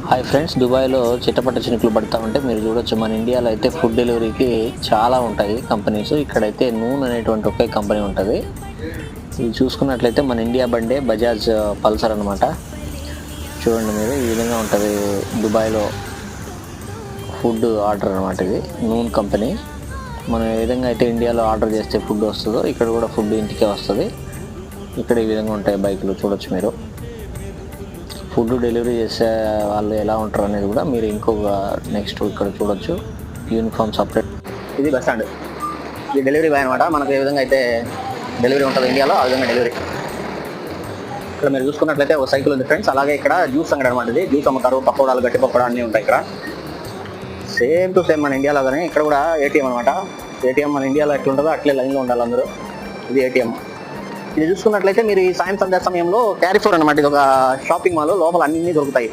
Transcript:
Hi friends, దుబాయ్లో చిట్టపట్ట చినుకులు పడతా ఉంటే మీరు చూడొచ్చు. మన ఇండియాలో అయితే ఫుడ్ డెలివరీకి చాలా ఉంటాయి కంపెనీస్. ఇక్కడైతే నూన్ అనేటువంటి ఒకే కంపెనీ ఉంటుంది. ఇది చూసుకున్నట్లయితే మన ఇండియా బండే బజాజ్ పల్సర్ అనమాట. చూడండి మీరు, ఈ విధంగా ఉంటుంది దుబాయ్లో ఫుడ్ ఆర్డర్ అనమాట. ఇది నూన్ కంపెనీ. మనం ఏ విధంగా అయితే ఇండియాలో ఆర్డర్ చేస్తే ఫుడ్ వస్తుందో ఇక్కడ కూడా ఫుడ్ ఇంటికే వస్తుంది. ఇక్కడ ఈ విధంగా ఉంటాయి బైకులు, చూడొచ్చు మీరు. ఫుడ్ డెలివరీ చేసే వాళ్ళు ఎలా ఉంటారు అనేది కూడా మీరు ఇంకొక నెక్స్ట్ ఇక్కడ చూడొచ్చు. Uniform separate. ఇది బస్ స్టాండ్. ఇది డెలివరీ బాయ్ అనమాట. మనకు ఏ విధంగా అయితే డెలివరీ ఉంటుంది ఇండియాలో ఆ విధంగా డెలివరీ. ఇక్కడ మీరు చూసుకున్నట్లయితే ఒక సైకిల్ ఉంది ఫ్రెండ్స్. అలాగే ఇక్కడ జ్యూస్ అంగడి అనమాట. ఇది జ్యూస్ అమ్ముతారు, పకోడాలు, గట్టి పకోడా అన్నీ ఉంటాయి ఇక్కడ. సేమ్ టు సేమ్ మన ఇండియాలో. కానీ ఇక్కడ కూడా ఏటీఎం అనమాట. ఏటీఎం మన ఇండియాలో ఎట్లా ఉంటుందో అట్లే లైన్లో ఉండాలి అందరూ. ఇది ఏటీఎం. ఇది చూసుకున్నట్లయితే మీరు ఈ సాయం సంధ్యా సమయంలో క్యారిఫోర్ అనమాట. ఇది ఒక షాపింగ్ మాల్. లోపల అన్ని దొరుకుతాయి.